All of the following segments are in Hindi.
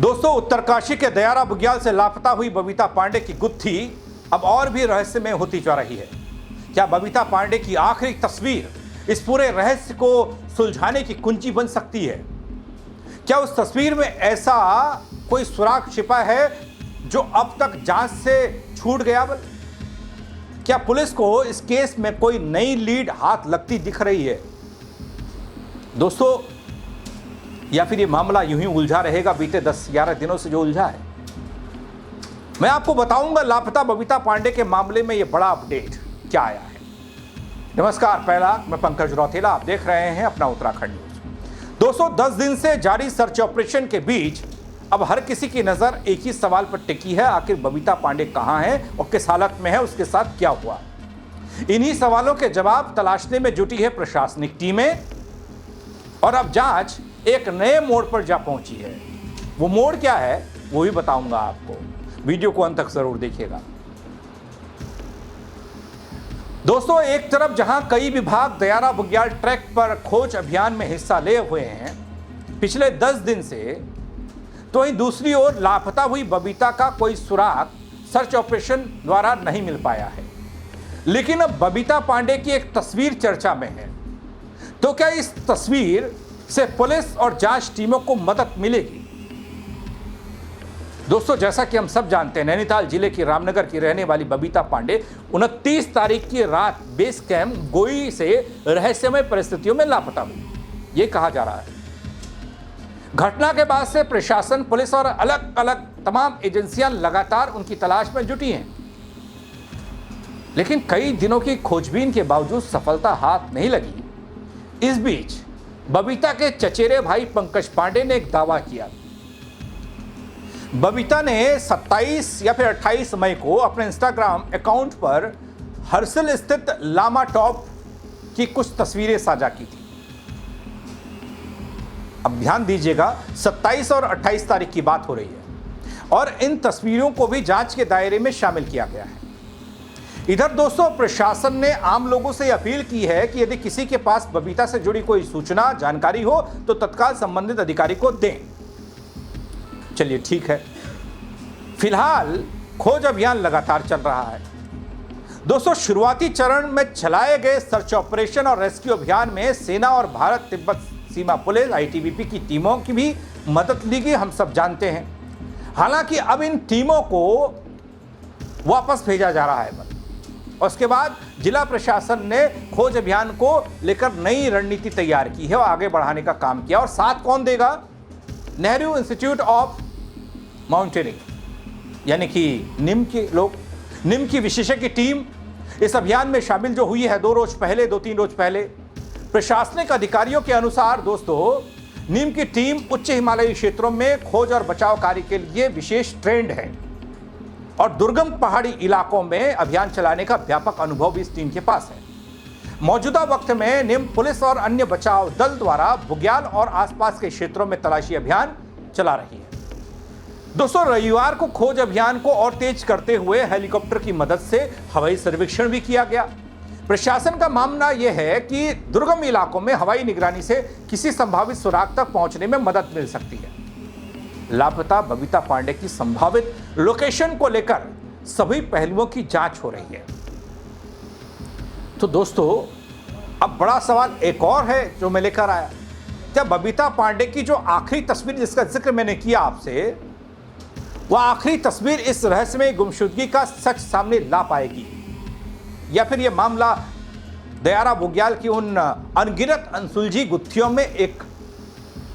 दोस्तों, उत्तरकाशी के दयारा बुग्याल से लापता हुई बबीता पांडे की गुत्थी अब और भी रहस्यमय होती जा रही है। क्या बबीता पांडे की आखिरी तस्वीर इस पूरे रहस्य को सुलझाने की कुंजी बन सकती है? क्या उस तस्वीर में ऐसा कोई सुराग छिपा है जो अब तक जांच से छूट गया? क्या पुलिस को इस केस में कोई नई लीड हाथ लगती दिख रही है दोस्तों, या फिर ये मामला यूं ही उलझा रहेगा बीते 10-11 दिनों से जो उलझा है? मैं आपको बताऊंगा लापता बबीता पांडे के मामले में ये बड़ा अपडेट क्या आया है। नमस्कार, पहला मैं पंकज रौतेला, आप देख रहे हैं अपना उत्तराखंड न्यूज। दोस्तों, 10 दिन से जारी सर्च ऑपरेशन के बीच अब हर किसी की नजर एक ही सवाल पर टिकी है, आखिर बबीता पांडे कहां है और किस हालत में है, उसके साथ क्या हुआ? इन्हीं सवालों के जवाब तलाशने में जुटी है प्रशासनिक टीमें और अब जांच एक नए मोड़ पर जा पहुंची है। वो मोड़ क्या है वो भी बताऊंगा आपको, वीडियो को अंत तक जरूर देखिएगा। दोस्तों, एक तरफ जहां कई विभाग दयारा बुग्याल ट्रैक पर खोज अभियान में हिस्सा ले हुए हैं पिछले 10 दिन से, तो वहीं दूसरी ओर लापता हुई बबीता का कोई सुराग सर्च ऑपरेशन द्वारा नहीं मिल पाया है। लेकिन अब बबीता पांडे की एक तस्वीर चर्चा में है, तो क्या इस तस्वीर से पुलिस और जांच टीमों को मदद मिलेगी? दोस्तों, जैसा कि हम सब जानते हैं, नैनीताल जिले की रामनगर की रहने वाली बबीता पांडे 29 तारीख की रात बेस कैंप गोई से रहस्यमय परिस्थितियों में लापता हुई, यह कहा जा रहा है। घटना के बाद से प्रशासन, पुलिस और अलग अलग तमाम एजेंसियां लगातार उनकी तलाश में जुटी हैं, लेकिन कई दिनों की खोजबीन के बावजूद सफलता हाथ नहीं लगी। इस बीच बबीता के चचेरे भाई पंकज पांडे ने एक दावा किया। बबीता ने 27 या फिर 28 मई को अपने इंस्टाग्राम अकाउंट पर हर्सिल स्थित लामा टॉप की कुछ तस्वीरें साझा की थी। अब ध्यान दीजिएगा, 27 और 28 तारीख की बात हो रही है और इन तस्वीरों को भी जांच के दायरे में शामिल किया गया है। इधर दोस्तों, प्रशासन ने आम लोगों से अपील की है कि यदि किसी के पास बबीता से जुड़ी कोई सूचना, जानकारी हो तो तत्काल संबंधित अधिकारी को दें। चलिए ठीक है, फिलहाल खोज अभियान लगातार चल रहा है। दोस्तों, शुरुआती चरण में चलाए गए सर्च ऑपरेशन और रेस्क्यू अभियान में सेना और भारत तिब्बत सीमा पुलिस आईटीबीपी की टीमों की भी मदद ली गई, हम सब जानते हैं। हालांकि अब इन टीमों को वापस भेजा जा रहा है और उसके बाद जिला प्रशासन ने खोज अभियान को लेकर नई रणनीति तैयार की है और आगे बढ़ाने का काम किया। और साथ कौन देगा? नेहरू इंस्टीट्यूट ऑफ माउंटेनिंग यानी कि निम के लोग, निम की विशेषज्ञ टीम इस अभियान में शामिल जो हुई है 2-3 रोज पहले। प्रशासनिक अधिकारियों के अनुसार दोस्तों, निम की टीम उच्च हिमालयी क्षेत्रों में खोज और बचाव कार्य के लिए विशेष ट्रेंड है और दुर्गम पहाड़ी इलाकों में अभियान चलाने का व्यापक अनुभव भी इस टीम के पास है। मौजूदा वक्त में निम पुलिस और अन्य बचाव दल द्वारा बुग्याल और आसपास के क्षेत्रों में तलाशी अभियान चला रही है। दोस्तों, रविवार को खोज अभियान को और तेज करते हुए हेलीकॉप्टर की मदद से हवाई सर्वेक्षण भी किया गया। प्रशासन का मानना यह है कि दुर्गम इलाकों में हवाई निगरानी से किसी संभावित सुराग तक पहुंचने में मदद मिल सकती है। लापता बबीता पांडे की संभावित लोकेशन को लेकर सभी पहलुओं की जांच हो रही है। तो दोस्तों, अब बड़ा सवाल एक और है जो मैं लेकर आया। क्या बबीता पांडे की जो आखिरी तस्वीर जिसका जिक्र मैंने किया आपसे, वह आखिरी तस्वीर इस रहस्यमय गुमशुदगी का सच सामने ला पाएगी, या फिर यह मामला दयारा बुग्याल की उन अनगिनत अनसुलझी गुत्थियों में एक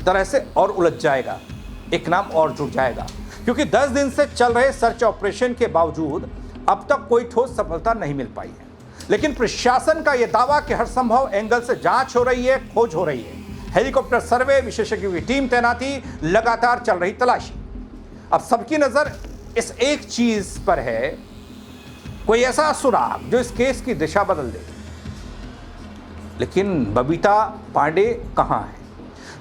तरह से और उलझ जाएगा, एक नाम और जुड़ जाएगा? क्योंकि 10 दिन से चल रहे सर्च ऑपरेशन के बावजूद अब तक कोई ठोस सफलता नहीं मिल पाई है। लेकिन प्रशासन का यह दावा कि हर संभव एंगल से जांच हो रही है, खोज हो रही है, हेलीकॉप्टर सर्वे, विशेषज्ञों की टीम तैनाती, लगातार चल रही तलाशी। अब सबकी नजर इस एक चीज पर है, कोई ऐसा सुराग जो इस केस की दिशा बदल दे। लेकिन बबीता पांडे कहां है?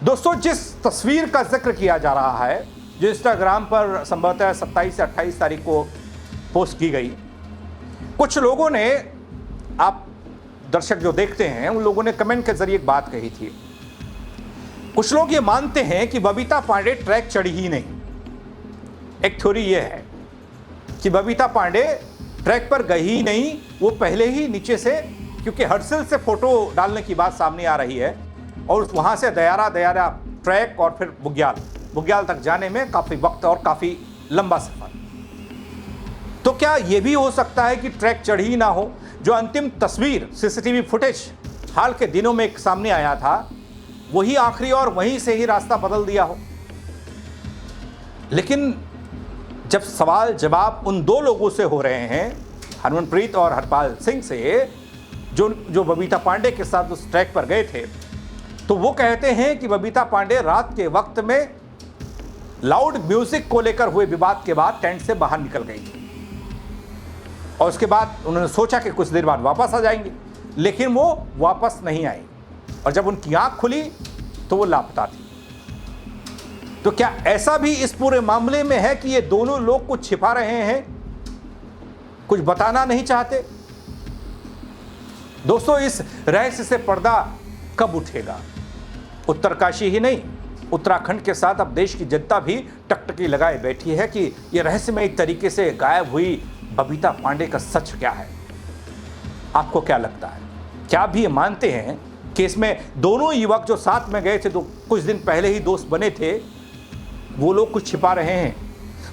दोस्तों, जिस तस्वीर का जिक्र किया जा रहा है, जो इंस्टाग्राम पर संभवतः 27 से 28 तारीख को पोस्ट की गई, कुछ लोगों ने, आप दर्शक जो देखते हैं उन लोगों ने कमेंट के जरिए एक बात कही थी। कुछ लोग ये मानते हैं कि बबीता पांडे ट्रैक चढ़ी ही नहीं, एक थ्योरी यह है कि बबीता पांडे ट्रैक पर गई ही नहीं, वो पहले ही नीचे से, क्योंकि हर्सिल से फोटो डालने की बात सामने आ रही है और वहां से दयारा ट्रैक और फिर बुग्याल तक जाने में काफी वक्त और काफी लंबा सफर। तो क्या यह भी हो सकता है कि ट्रैक चढ़ी ना हो? जो अंतिम तस्वीर सीसीटीवी फुटेज हाल के दिनों में एक सामने आया था, वही आखिरी और वहीं से ही रास्ता बदल दिया हो। लेकिन जब सवाल जवाब उन दो लोगों से हो रहे हैं, हरमनप्रीत और हरपाल सिंह से, जो बबीता पांडे के साथ उस ट्रैक पर गए थे, तो वो कहते हैं कि बबीता पांडे रात के वक्त में लाउड म्यूजिक को लेकर हुए विवाद के बाद टेंट से बाहर निकल गई थी और उसके बाद उन्होंने सोचा कि कुछ देर बाद वापस आ जाएंगे, लेकिन वो वापस नहीं आई और जब उनकी आंख खुली तो वो लापता थी। तो क्या ऐसा भी इस पूरे मामले में है कि ये दोनों लोग कुछ छिपा रहे हैं, कुछ बताना नहीं चाहते? दोस्तों, इस रहस्य से पर्दा कब उठेगा? उत्तरकाशी ही नहीं, उत्तराखंड के साथ अब देश की जनता भी टकटकी लगाए बैठी है कि यह रहस्यमय तरीके से गायब हुई बबीता पांडे का सच क्या है। आपको क्या लगता है? क्या आप भी ये मानते हैं कि इसमें दोनों युवक जो साथ में गए थे, तो कुछ दिन पहले ही दोस्त बने थे, वो लोग कुछ छिपा रहे हैं?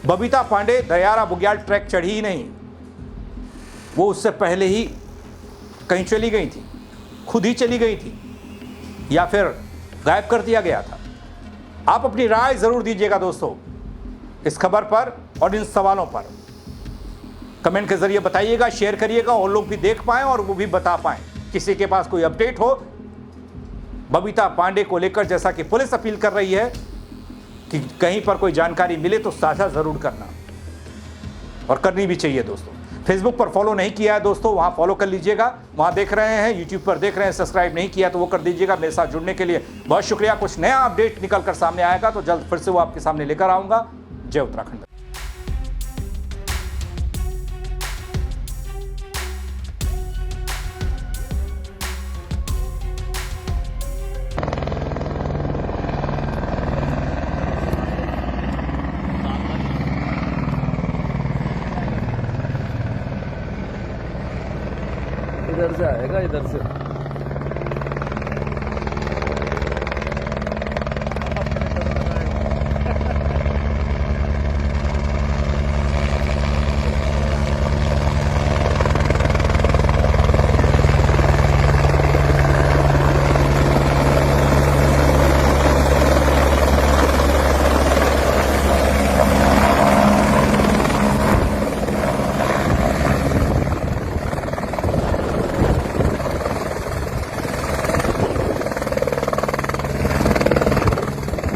बबीता पांडे दयारा बुग्याल ट्रैक चढ़ी ही नहीं, वो उससे पहले ही कहीं चली गई थी, खुद ही चली गई थी, या फिर गायब कर दिया गया था? आप अपनी राय जरूर दीजिएगा दोस्तों इस खबर पर और इन सवालों पर। कमेंट के जरिए बताइएगा, शेयर करिएगा और लोग भी देख पाएं और वो भी बता पाएं। किसी के पास कोई अपडेट हो बबीता पांडे को लेकर, जैसा कि पुलिस अपील कर रही है कि कहीं पर कोई जानकारी मिले तो साझा जरूर करना, और करनी भी चाहिए दोस्तों। फेसबुक पर फॉलो नहीं किया है दोस्तों, वहां फॉलो कर लीजिएगा। वहां देख रहे हैं, यूट्यूब पर देख रहे हैं, सब्सक्राइब नहीं किया तो वो कर दीजिएगा। मेरे साथ जुड़ने के लिए बहुत शुक्रिया। कुछ नया अपडेट निकल कर सामने आएगा तो जल्द फिर से वो आपके सामने लेकर आऊंगा। जय उत्तराखंड। इधर से आएगा, इधर से।